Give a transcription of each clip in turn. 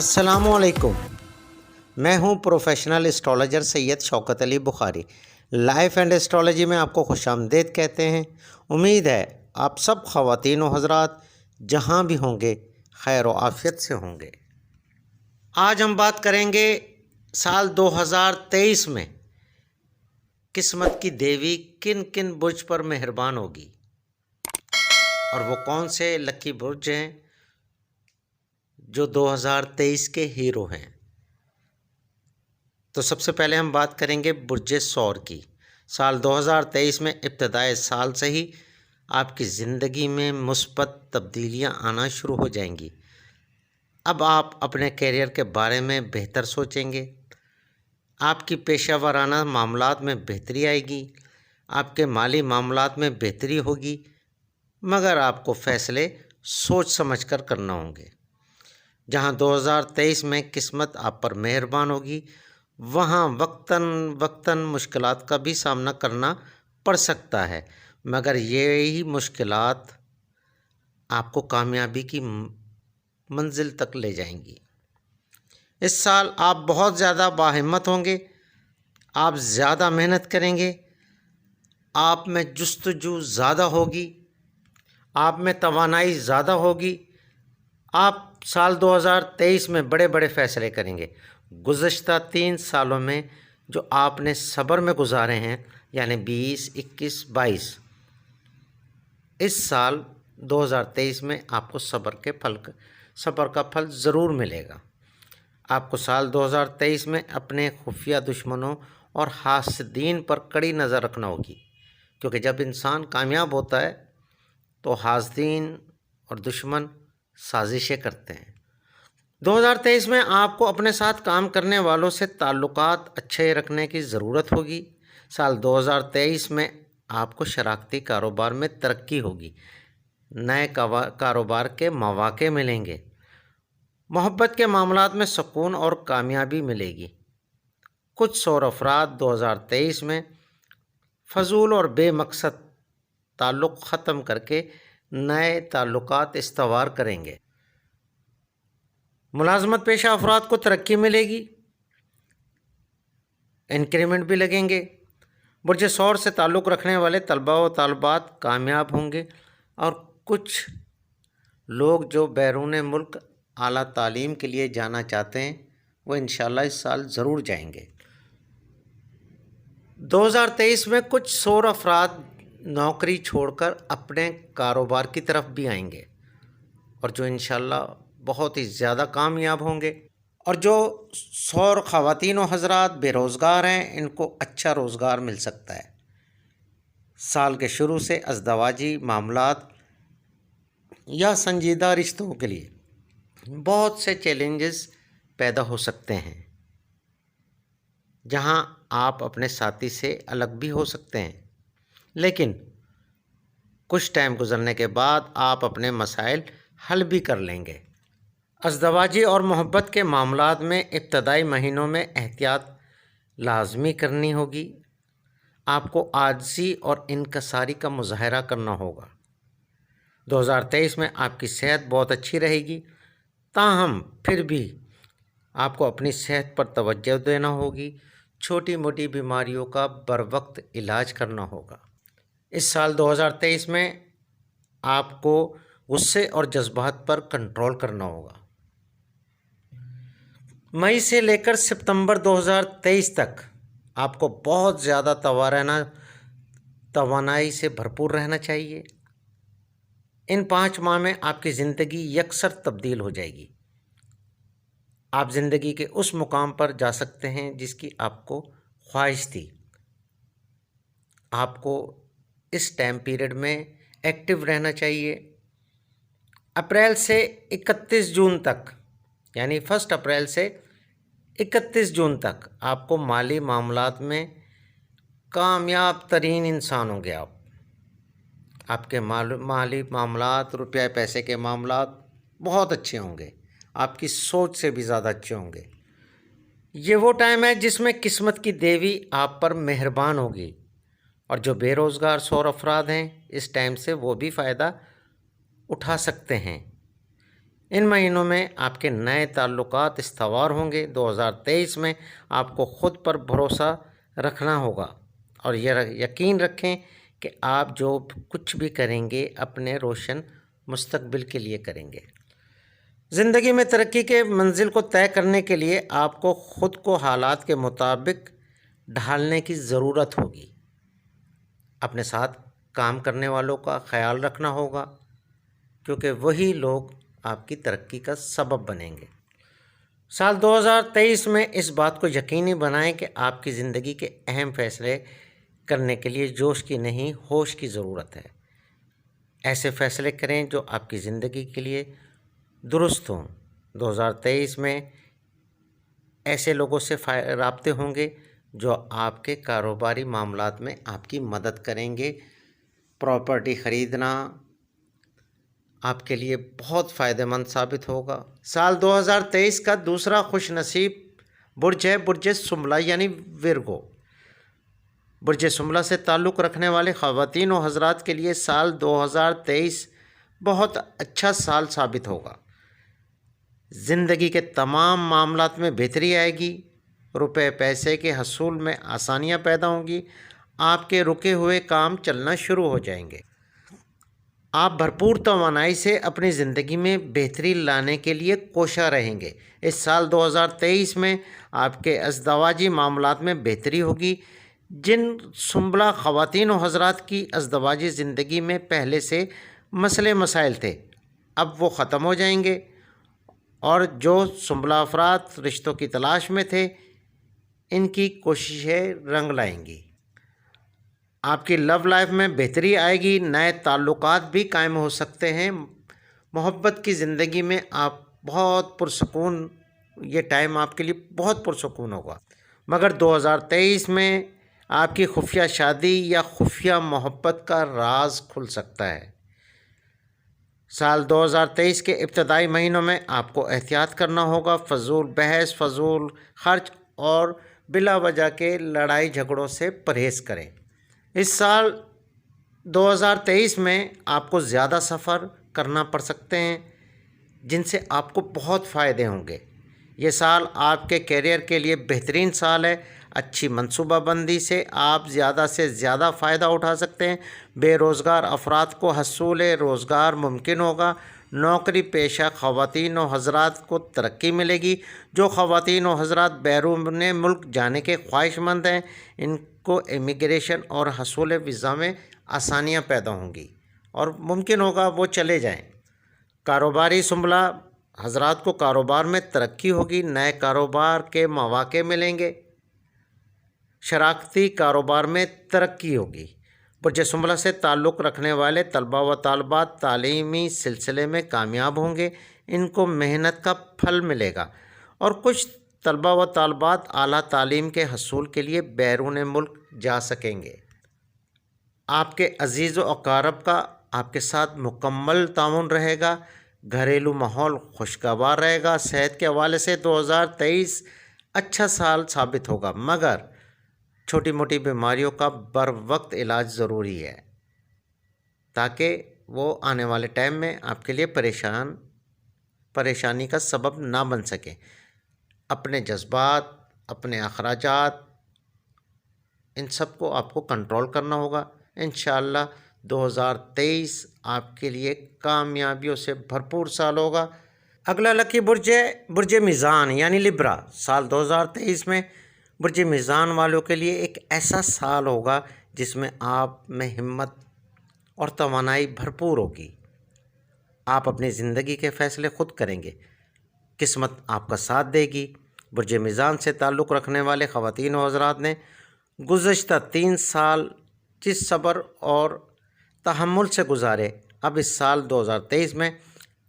السلام علیکم، میں ہوں professional astrologer Syed Shaukat Ali Bukhari. Life and astrology میں آپ کو خوش آمدید کہتے ہیں۔ امید ہے آپ سب خواتین و حضرات جہاں بھی ہوں گے خیر و عافیت سے ہوں گے۔ آج ہم بات کریں گے سال 2023 میں قسمت کی دیوی کن کن برج پر مہربان ہوگی اور وہ کون سے لکی برج ہیں جو 2023 کے ہیرو ہیں۔ تو سب سے پہلے ہم بات کریں گے برج ثور کی۔ سال 2023 میں ابتدائے سال سے ہی آپ کی زندگی میں مثبت تبدیلیاں آنا شروع ہو جائیں گی۔ اب آپ اپنے کیریئر کے بارے میں بہتر سوچیں گے، آپ کی پیشہ ورانہ معاملات میں بہتری آئے گی، آپ کے مالی معاملات میں بہتری ہوگی، مگر آپ کو فیصلے سوچ سمجھ کر کرنا ہوں گے۔ جہاں 2023 میں قسمت آپ پر مہربان ہوگی، وہاں وقتاً مشکلات کا بھی سامنا کرنا پڑ سکتا ہے، مگر یہی مشکلات آپ کو کامیابی کی منزل تک لے جائیں گی۔ اس سال آپ بہت زیادہ باہمت ہوں گے، آپ زیادہ محنت کریں گے، آپ میں جستجو زیادہ ہوگی، آپ میں توانائی زیادہ ہوگی۔ آپ سال 2023 میں بڑے بڑے فیصلے کریں گے۔ گزشتہ 3 سالوں میں جو آپ نے صبر میں گزارے ہیں، یعنی 20، 21، 22، اس سال 2023 میں آپ کو صبر کا پھل ضرور ملے گا۔ آپ کو سال 2023 میں اپنے خفیہ دشمنوں اور حاسدین پر کڑی نظر رکھنا ہوگی، کیونکہ جب انسان کامیاب ہوتا ہے تو حاسدین اور دشمن سازشیں کرتے ہیں۔ 2023 میں آپ کو اپنے ساتھ کام کرنے والوں سے تعلقات اچھے رکھنے کی ضرورت ہوگی۔ سال 2023 میں آپ کو شراکتی کاروبار میں ترقی ہوگی، نئے کاروبار کے مواقع ملیں گے، محبت کے معاملات میں سکون اور کامیابی ملے گی۔ کچھ سور افراد 2023 میں فضول اور بے مقصد تعلق ختم کر کے نئے تعلقات استوار کریں گے۔ ملازمت پیشہ افراد کو ترقی ملے گی، انکریمنٹ بھی لگیں گے۔ برج ثور سے تعلق رکھنے والے طلباء و طالبات کامیاب ہوں گے، اور کچھ لوگ جو بیرون ملک اعلیٰ تعلیم کے لیے جانا چاہتے ہیں وہ انشاءاللہ اس سال ضرور جائیں گے۔ 2023 میں کچھ سور افراد نوکری چھوڑ کر اپنے کاروبار کی طرف بھی آئیں گے، اور جو انشاءاللہ بہت ہی زیادہ کامیاب ہوں گے۔ اور جو سور خواتین و حضرات بے روزگار ہیں، ان کو اچھا روزگار مل سکتا ہے۔ سال کے شروع سے ازدواجی معاملات یا سنجیدہ رشتوں کے لیے بہت سے چیلنجز پیدا ہو سکتے ہیں، جہاں آپ اپنے ساتھی سے الگ بھی ہو سکتے ہیں، لیکن کچھ ٹائم گزرنے کے بعد آپ اپنے مسائل حل بھی کر لیں گے۔ ازدواجی اور محبت کے معاملات میں ابتدائی مہینوں میں احتیاط لازمی کرنی ہوگی۔ آپ کو عاجزی اور انکساری کا مظاہرہ کرنا ہوگا۔ 2023 میں آپ کی صحت بہت اچھی رہے گی، تاہم پھر بھی آپ کو اپنی صحت پر توجہ دینا ہوگی، چھوٹی موٹی بیماریوں کا بروقت علاج کرنا ہوگا۔ اس سال 2023 میں آپ کو غصے اور جذبات پر کنٹرول کرنا ہوگا۔ مئی سے لے کر ستمبر 2023 تک آپ کو بہت زیادہ توانائی سے بھرپور رہنا چاہیے۔ ان 5 ماہ میں آپ کی زندگی یکسر تبدیل ہو جائے گی۔ آپ زندگی کے اس مقام پر جا سکتے ہیں جس کی آپ کو خواہش تھی۔ آپ کو اس ٹائم پیریڈ میں ایکٹیو رہنا چاہیے۔ اپریل سے 31 جون تک، یعنی 1 اپریل سے 31 جون تک آپ کو مالی معاملات میں کامیاب ترین انسان ہوں گے۔ آپ کے مالی معاملات، روپیہ پیسے کے معاملات بہت اچھے ہوں گے، آپ کی سوچ سے بھی زیادہ اچھے ہوں گے۔ یہ وہ ٹائم ہے جس میں قسمت کی دیوی آپ پر مہربان ہوگی، اور جو بے روزگار سور افراد ہیں اس ٹائم سے وہ بھی فائدہ اٹھا سکتے ہیں۔ ان مہینوں میں آپ کے نئے تعلقات استوار ہوں گے۔ 2023 میں آپ کو خود پر بھروسہ رکھنا ہوگا اور یہ یقین رکھیں کہ آپ جو کچھ بھی کریں گے اپنے روشن مستقبل کے لیے کریں گے۔ زندگی میں ترقی کے منزل کو طے کرنے کے لیے آپ کو خود کو حالات کے مطابق ڈھالنے کی ضرورت ہوگی۔ اپنے ساتھ کام کرنے والوں کا خیال رکھنا ہوگا کیونکہ وہی لوگ آپ کی ترقی کا سبب بنیں گے۔ سال 2023 میں اس بات کو یقینی بنائیں کہ آپ کی زندگی کے اہم فیصلے کرنے کے لیے جوش کی نہیں ہوش کی ضرورت ہے۔ ایسے فیصلے کریں جو آپ کی زندگی کے لیے درست ہوں۔ 2023 میں ایسے لوگوں سے رابطے ہوں گے جو آپ کے کاروباری معاملات میں آپ کی مدد کریں گے۔ پراپرٹی خریدنا آپ کے لیے بہت فائدہ مند ثابت ہوگا۔ سال 2023 کا دوسرا خوش نصیب برج ہے برج سنبلہ یعنی ورگو۔ برج سنبلہ سے تعلق رکھنے والے خواتین و حضرات کے لیے سال 2023 بہت اچھا سال ثابت ہوگا۔ زندگی کے تمام معاملات میں بہتری آئے گی۔ روپے پیسے کے حصول میں آسانیاں پیدا ہوں گی۔ آپ کے رکے ہوئے کام چلنا شروع ہو جائیں گے۔ آپ بھرپور توانائی سے اپنی زندگی میں بہتری لانے کے لیے کوشاں رہیں گے۔ اس سال 2023 میں آپ کے ازدواجی معاملات میں بہتری ہوگی۔ جن سنبلہ خواتین و حضرات کی ازدواجی زندگی میں پہلے سے مسئلے مسائل تھے اب وہ ختم ہو جائیں گے، اور جو سنبلہ افراد رشتوں کی تلاش میں تھے ان کی کوششیں رنگ لائیں گی۔ آپ کی لو لائف میں بہتری آئے گی۔ نئے تعلقات بھی قائم ہو سکتے ہیں۔ محبت کی زندگی میں آپ بہت پرسکون، یہ ٹائم آپ کے لیے بہت پرسکون ہوگا۔ مگر 2023 میں آپ کی خفیہ شادی یا خفیہ محبت کا راز کھل سکتا ہے۔ سال 2023 کے ابتدائی مہینوں میں آپ کو احتیاط کرنا ہوگا۔ فضول بحث، فضول خرچ اور بلا وجہ کے لڑائی جھگڑوں سے پرہیز کریں۔ اس سال 2023 میں آپ کو زیادہ سفر کرنا پڑ سکتے ہیں جن سے آپ کو بہت فائدے ہوں گے۔ یہ سال آپ کے کیریئر کے لیے بہترین سال ہے۔ اچھی منصوبہ بندی سے آپ زیادہ سے زیادہ فائدہ اٹھا سکتے ہیں۔ بے روزگار افراد کو حصول روزگار ممکن ہوگا۔ نوکری پیشہ خواتین و حضرات کو ترقی ملے گی۔ جو خواتین و حضرات بیرون ملک جانے کے خواہش مند ہیں ان کو امیگریشن اور حصول ویزا میں آسانیاں پیدا ہوں گی اور ممکن ہوگا وہ چلے جائیں۔ کاروباری سنبلہ حضرات کو کاروبار میں ترقی ہوگی۔ نئے کاروبار کے مواقع ملیں گے۔ شراکتی کاروبار میں ترقی ہوگی۔ برج سنبلہ سے تعلق رکھنے والے طلباء و طالبات تعلیمی سلسلے میں کامیاب ہوں گے۔ ان کو محنت کا پھل ملے گا اور کچھ طلباء و طالبات اعلیٰ تعلیم کے حصول کے لیے بیرون ملک جا سکیں گے۔ آپ کے عزیز و اقارب کا آپ کے ساتھ مکمل تعاون رہے گا۔ گھریلو ماحول خوشگوار رہے گا۔ صحت کے حوالے سے 2023 اچھا سال ثابت ہوگا، مگر چھوٹی موٹی بیماریوں کا بر وقت علاج ضروری ہے تاکہ وہ آنے والے ٹائم میں آپ کے لیے پریشانی کا سبب نہ بن سکے۔ اپنے جذبات، اپنے اخراجات، ان سب کو آپ کو کنٹرول کرنا ہوگا۔ انشاءاللہ 2023 آپ کے لیے کامیابیوں سے بھرپور سال ہوگا۔ اگلا لکی برج ہے برج میزان یعنی لبرا۔ سال 2023 میں برج میزان والوں کے لیے ایک ایسا سال ہوگا جس میں آپ میں ہمت اور توانائی بھرپور ہوگی۔ آپ اپنی زندگی کے فیصلے خود کریں گے۔ قسمت آپ کا ساتھ دے گی۔ برج میزان سے تعلق رکھنے والے خواتین و حضرات نے گزشتہ 3 سال جس صبر اور تحمل سے گزارے، اب اس سال 2023 میں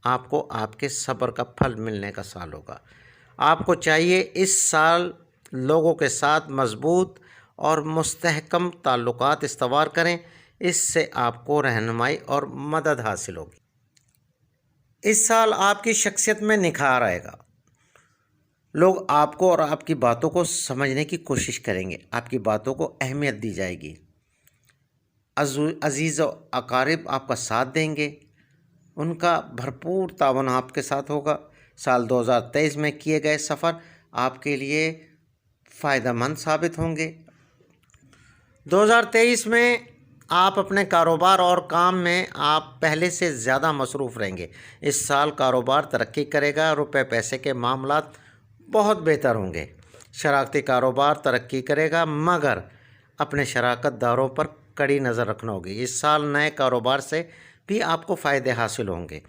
آپ کو آپ کے صبر کا پھل ملنے کا سال ہوگا۔ آپ کو چاہیے اس سال لوگوں کے ساتھ مضبوط اور مستحکم تعلقات استوار کریں، اس سے آپ کو رہنمائی اور مدد حاصل ہوگی۔ اس سال آپ کی شخصیت میں نکھار آئے گا۔ لوگ آپ کو اور آپ کی باتوں کو سمجھنے کی کوشش کریں گے۔ آپ کی باتوں کو اہمیت دی جائے گی۔ عزیز و اقارب آپ کا ساتھ دیں گے۔ ان کا بھرپور تعاون آپ کے ساتھ ہوگا۔ سال 2023 میں کیے گئے سفر آپ کے لیے فائدہ مند ثابت ہوں گے۔ 2023 میں آپ اپنے کاروبار اور کام میں آپ پہلے سے زیادہ مصروف رہیں گے۔ اس سال کاروبار ترقی کرے گا، روپے پیسے کے معاملات بہت بہتر ہوں گے۔ شراکتی کاروبار ترقی کرے گا، مگر اپنے شراکت داروں پر کڑی نظر رکھنا ہوگی۔ اس سال نئے کاروبار سے بھی آپ کو فائدے حاصل ہوں گے۔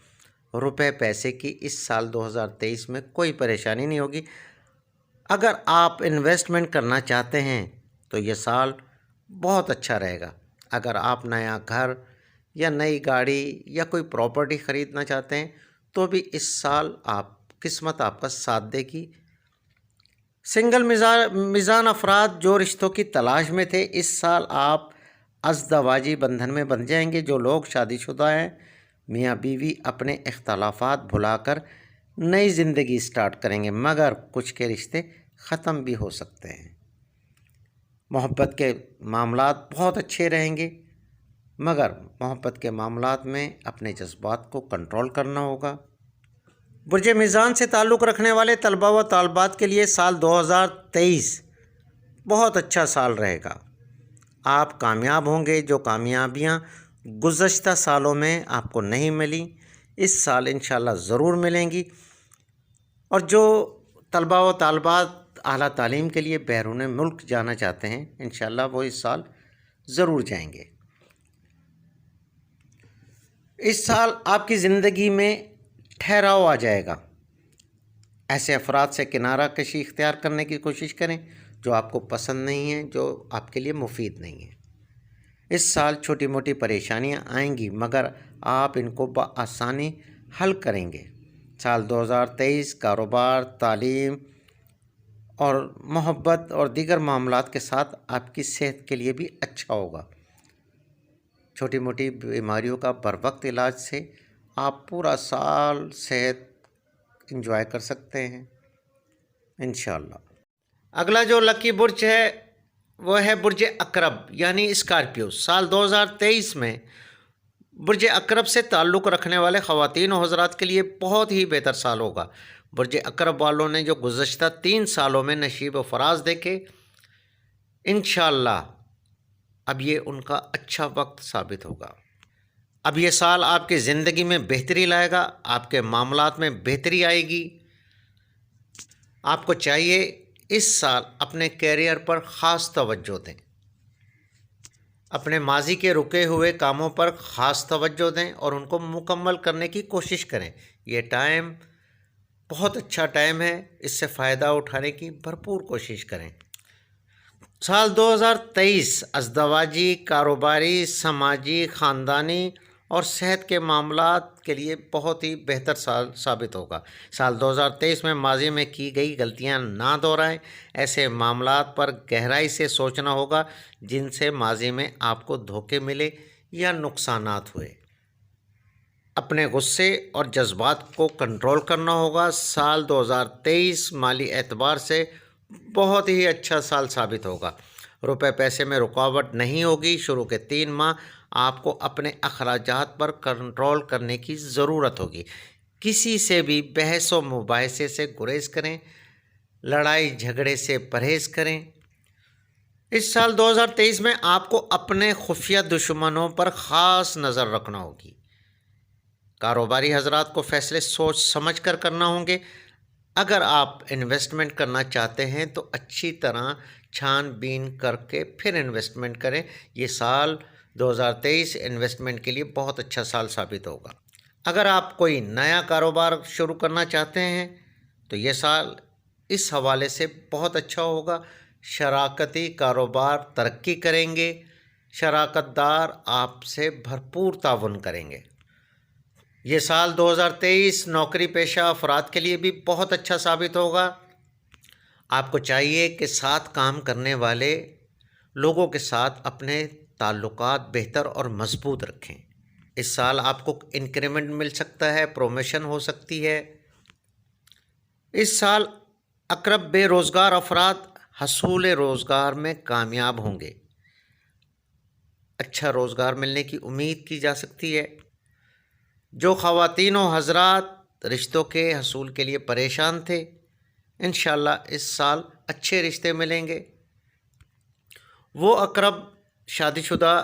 روپے پیسے کی اس سال 2023 میں کوئی پریشانی نہیں ہوگی۔ اگر آپ انویسٹمنٹ کرنا چاہتے ہیں تو یہ سال بہت اچھا رہے گا۔ اگر آپ نیا گھر یا نئی گاڑی یا کوئی پراپرٹی خریدنا چاہتے ہیں تو بھی اس سال قسمت آپ کا ساتھ دے گی۔ سنگل میزان افراد جو رشتوں کی تلاش میں تھے، اس سال آپ ازدواجی بندھن میں بندھ جائیں گے۔ جو لوگ شادی شدہ ہیں، میاں بیوی اپنے اختلافات بھلا کر نئی زندگی سٹارٹ کریں گے، مگر کچھ کے رشتے ختم بھی ہو سکتے ہیں۔ محبت کے معاملات بہت اچھے رہیں گے، مگر محبت کے معاملات میں اپنے جذبات کو کنٹرول کرنا ہوگا۔ برج میزان سے تعلق رکھنے والے طلباء و طالبات کے لیے سال 2023 بہت اچھا سال رہے گا۔ آپ کامیاب ہوں گے۔ جو کامیابیاں گزشتہ سالوں میں آپ کو نہیں ملیں، اس سال انشاءاللہ ضرور ملیں گی۔ اور جو طلباء و طالبات اعلیٰ تعلیم کے لیے بیرون ملک جانا چاہتے ہیں، انشاءاللہ وہ اس سال ضرور جائیں گے۔ اس سال آپ کی زندگی میں ٹھہراؤ آ جائے گا۔ ایسے افراد سے کنارہ کشی اختیار کرنے کی کوشش کریں جو آپ کو پسند نہیں ہیں، جو آپ کے لیے مفید نہیں ہیں۔ اس سال چھوٹی موٹی پریشانیاں آئیں گی، مگر آپ ان کو بآسانی حل کریں گے۔ سال 2023 کاروبار، تعلیم اور محبت اور دیگر معاملات کے ساتھ آپ کی صحت کے لیے بھی اچھا ہوگا۔ چھوٹی موٹی بیماریوں کا بروقت علاج سے آپ پورا سال صحت انجوائے کر سکتے ہیں انشاءاللہ۔ اگلا جو لکی برج ہے وہ ہے برج عقرب یعنی اسکارپیو۔ سال 2023 میں برج عقرب سے تعلق رکھنے والے خواتین و حضرات کے لیے بہت ہی بہتر سال ہوگا۔ برج عقرب والوں نے جو گزشتہ 3 سالوں میں نشیب و فراز دیکھے، انشاءاللہ اب یہ ان کا اچھا وقت ثابت ہوگا۔ اب یہ سال آپ کی زندگی میں بہتری لائے گا، آپ کے معاملات میں بہتری آئے گی۔ آپ کو چاہیے اس سال اپنے کیریئر پر خاص توجہ دیں، اپنے ماضی کے رکے ہوئے کاموں پر خاص توجہ دیں اور ان کو مکمل کرنے کی کوشش کریں۔ یہ ٹائم بہت اچھا ٹائم ہے، اس سے فائدہ اٹھانے کی بھرپور کوشش کریں۔ سال 2023 ازدواجی، کاروباری، سماجی، خاندانی اور صحت کے معاملات کے لیے بہت ہی بہتر سال ثابت ہوگا۔ سال 2023 میں ماضی میں کی گئی غلطیاں نہ دہرائیں۔ ایسے معاملات پر گہرائی سے سوچنا ہوگا جن سے ماضی میں آپ کو دھوکے ملے یا نقصانات ہوئے۔ اپنے غصے اور جذبات کو کنٹرول کرنا ہوگا۔ سال 2023 مالی اعتبار سے بہت ہی اچھا سال ثابت ہوگا۔ روپے پیسے میں رکاوٹ نہیں ہوگی۔ شروع کے 3 ماہ آپ کو اپنے اخراجات پر کنٹرول کرنے کی ضرورت ہوگی۔ کسی سے بھی بحث و مباحثے سے گریز کریں، لڑائی جھگڑے سے پرہیز کریں۔ اس سال 2023 میں آپ کو اپنے خفیہ دشمنوں پر خاص نظر رکھنا ہوگی۔ کاروباری حضرات کو فیصلے سوچ سمجھ کر کرنا ہوں گے۔ اگر آپ انویسٹمنٹ کرنا چاہتے ہیں تو اچھی طرح چھان بین کر کے پھر انویسٹمنٹ کریں۔ یہ سال 2023 انویسٹمنٹ کے لیے بہت اچھا سال ثابت ہوگا۔ اگر آپ کوئی نیا کاروبار شروع کرنا چاہتے ہیں تو یہ سال اس حوالے سے بہت اچھا ہوگا۔ شراکتی کاروبار ترقی کریں گے، شراکت دار آپ سے بھرپور تعاون کریں گے۔ یہ سال 2023 نوکری پیشہ افراد کے لیے بھی بہت اچھا ثابت ہوگا۔ آپ کو چاہیے کہ ساتھ کام کرنے والے لوگوں کے ساتھ اپنے تعلقات بہتر اور مضبوط رکھیں۔ اس سال آپ کو انکریمنٹ مل سکتا ہے، پروموشن ہو سکتی ہے۔ اس سال عقرب بے روزگار افراد حصول روزگار میں کامیاب ہوں گے۔ اچھا روزگار ملنے کی امید کی جا سکتی ہے۔ جو خواتین و حضرات رشتوں کے حصول کے لیے پریشان تھے، انشاءاللہ اس سال اچھے رشتے ملیں گے۔ وہ اقرب شادی شدہ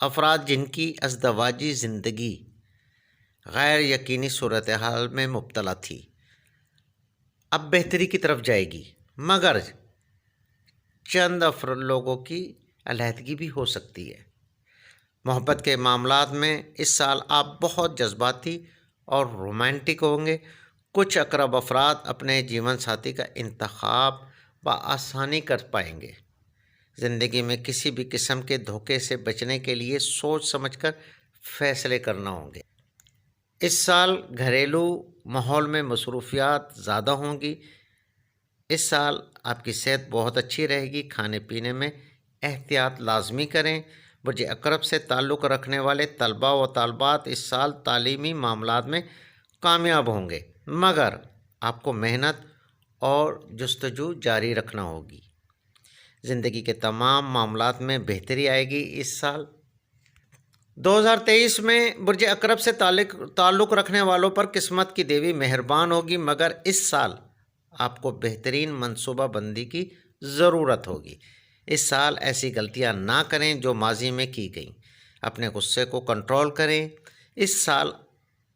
افراد جن کی ازدواجی زندگی غیر یقینی صورتحال میں مبتلا تھی، اب بہتری کی طرف جائے گی، مگر چند لوگوں کی علیحدگی بھی ہو سکتی ہے۔ محبت کے معاملات میں اس سال آپ بہت جذباتی اور رومانٹک ہوں گے۔ کچھ اقرب افراد اپنے جیون ساتھی کا انتخاب بآسانی کر پائیں گے۔ زندگی میں کسی بھی قسم کے دھوکے سے بچنے کے لیے سوچ سمجھ کر فیصلے کرنا ہوں گے۔ اس سال گھریلو ماحول میں مصروفیات زیادہ ہوں گی۔ اس سال آپ کی صحت بہت اچھی رہے گی۔ کھانے پینے میں احتیاط لازمی کریں۔ برج عقرب سے تعلق رکھنے والے طلباء و طالبات اس سال تعلیمی معاملات میں کامیاب ہوں گے، مگر آپ کو محنت اور جستجو جاری رکھنا ہوگی۔ زندگی کے تمام معاملات میں بہتری آئے گی۔ اس سال 2023 میں برج عقرب سے تعلق رکھنے والوں پر قسمت کی دیوی مہربان ہوگی، مگر اس سال آپ کو بہترین منصوبہ بندی کی ضرورت ہوگی۔ اس سال ایسی غلطیاں نہ کریں جو ماضی میں کی گئیں۔ اپنے غصے کو کنٹرول کریں۔ اس سال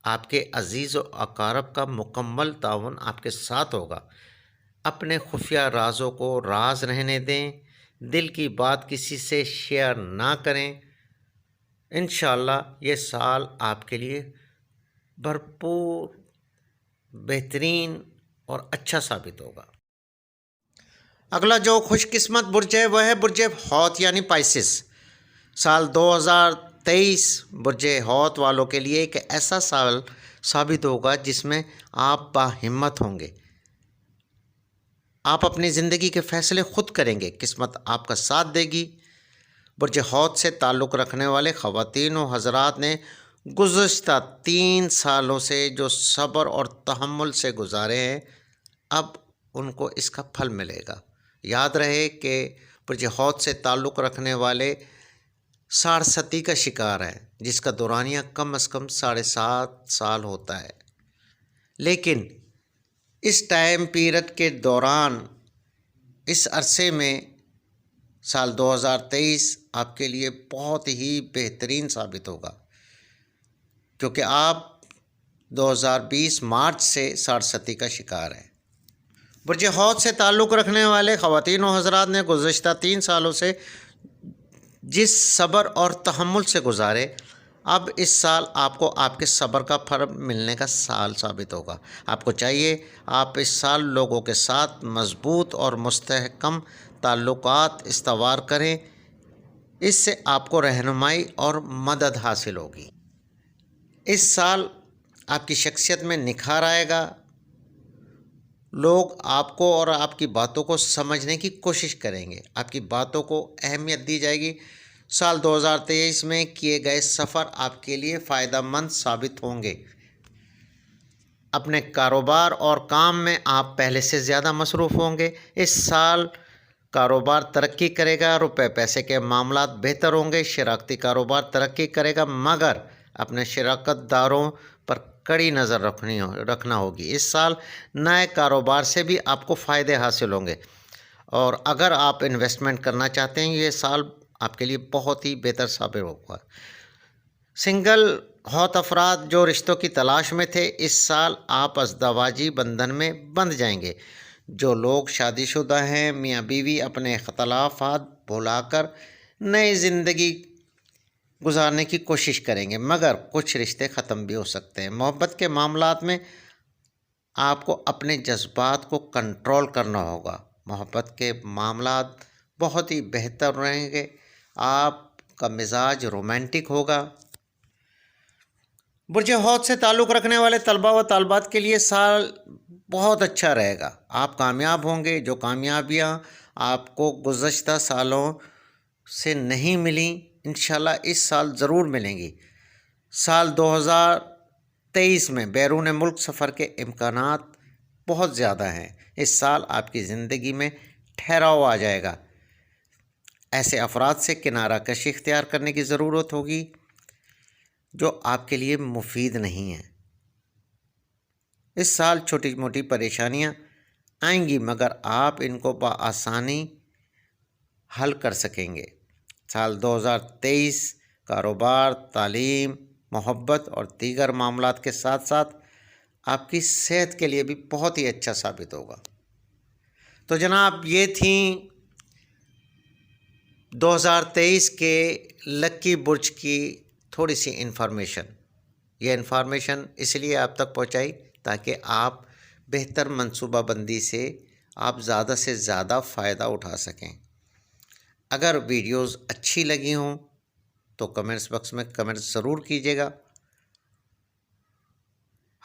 آپ کے عزیز و اقارب کا مکمل تعاون آپ کے ساتھ ہوگا۔ اپنے خفیہ رازوں کو راز رہنے دیں۔ دل کی بات کسی سے شیئر نہ کریں۔ انشاءاللہ یہ سال آپ کے لیے بھرپور بہترین اور اچھا ثابت ہوگا۔ اگلا جو خوش قسمت برج ہے وہ ہے برج حوت یعنی پائسس۔ سال 2023 برج حوت والوں کے لیے ایک ایسا سال ثابت ہوگا جس میں آپ باہمت ہوں گے۔ آپ اپنی زندگی کے فیصلے خود کریں گے۔ قسمت آپ کا ساتھ دے گی۔ برج حوت سے تعلق رکھنے والے خواتین و حضرات نے گزشتہ 3 سالوں سے جو صبر اور تحمل سے گزارے ہیں، اب ان کو اس کا پھل ملے گا۔ یاد رہے کہ برج حوت سے تعلق رکھنے والے سارستی کا شکار ہے، جس کا دورانیہ کم از کم 7.5 سال ہوتا ہے، لیکن اس ٹائم پیریڈ کے دوران، اس عرصے میں سال 2023 آپ کے لیے بہت ہی بہترین ثابت ہوگا، کیونکہ آپ 2020 مارچ سے سارستی کا شکار ہیں۔ برج حوت سے تعلق رکھنے والے خواتین و حضرات نے گزشتہ 3 سالوں سے جس صبر اور تحمل سے گزارے، اب اس سال آپ کو آپ کے صبر کا پھل ملنے کا سال ثابت ہوگا۔ آپ کو چاہیے آپ اس سال لوگوں کے ساتھ مضبوط اور مستحکم تعلقات استوار کریں، اس سے آپ کو رہنمائی اور مدد حاصل ہوگی۔ اس سال آپ کی شخصیت میں نکھار آئے گا۔ لوگ آپ کو اور آپ کی باتوں کو سمجھنے کی کوشش کریں گے۔ آپ کی باتوں کو اہمیت دی جائے گی۔ سال 2023 میں کیے گئے سفر آپ کے لیے فائدہ مند ثابت ہوں گے۔ اپنے کاروبار اور کام میں آپ پہلے سے زیادہ مصروف ہوں گے۔ اس سال کاروبار ترقی کرے گا۔ روپے پیسے کے معاملات بہتر ہوں گے۔ شراکتی کاروبار ترقی کرے گا، مگر اپنے شراکت داروں پر کڑی نظر رکھنا ہوگی۔ اس سال نئے کاروبار سے بھی آپ کو فائدے حاصل ہوں گے، اور اگر آپ انویسٹمنٹ کرنا چاہتے ہیں، یہ سال آپ کے لیے بہت ہی بہتر ثابت ہوگا۔ سنگل حوت افراد جو رشتوں کی تلاش میں تھے، اس سال آپ ازدواجی بندھن میں بندھ جائیں گے۔ جو لوگ شادی شدہ ہیں، میاں بیوی اپنے اختلافات بھلا کر نئی زندگی گزارنے کی کوشش کریں گے، مگر کچھ رشتے ختم بھی ہو سکتے ہیں۔ محبت کے معاملات میں آپ کو اپنے جذبات کو کنٹرول کرنا ہوگا۔ محبت کے معاملات بہت ہی بہتر رہیں گے۔ آپ کا مزاج رومانٹک ہوگا۔ برج حوت سے تعلق رکھنے والے طلباء و طالبات کے لیے سال بہت اچھا رہے گا۔ آپ کامیاب ہوں گے۔ جو کامیابیاں آپ کو گزشتہ سالوں سے نہیں ملیں، انشاءاللہ اس سال ضرور ملیں گی۔ سال 2023 میں بیرون ملک سفر کے امکانات بہت زیادہ ہیں۔ اس سال آپ کی زندگی میں ٹھہراؤ آ جائے گا۔ ایسے افراد سے کنارہ کشی اختیار کرنے کی ضرورت ہوگی جو آپ کے لیے مفید نہیں ہیں۔ اس سال چھوٹی موٹی پریشانیاں آئیں گی مگر آپ ان کو بآسانی حل کر سکیں گے۔ سال 2023 کاروبار، تعلیم، محبت اور دیگر معاملات کے ساتھ ساتھ آپ کی صحت کے لیے بھی بہت ہی اچھا ثابت ہوگا۔ تو جناب یہ تھیں 2023 کے لکی برج کی تھوڑی سی انفارمیشن۔ یہ انفارمیشن اس لیے آپ تک پہنچائی تاکہ آپ بہتر منصوبہ بندی سے آپ زیادہ سے زیادہ فائدہ اٹھا سکیں۔ اگر ویڈیوز اچھی لگی ہوں تو کمنٹس باکس میں کمنٹ ضرور کیجیے گا۔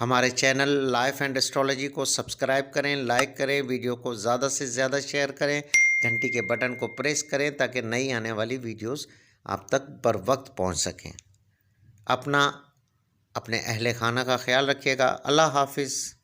ہمارے چینل لائف اینڈ ایسٹرالوجی کو سبسکرائب کریں، لائک کریں، ویڈیو کو زیادہ سے زیادہ شیئر کریں، گھنٹی کے بٹن کو پریس کریں تاکہ نئی آنے والی ویڈیوز آپ تک بر وقت پہنچ سکیں۔ اپنے اہل خانہ کا خیال رکھیے گا۔ اللہ حافظ۔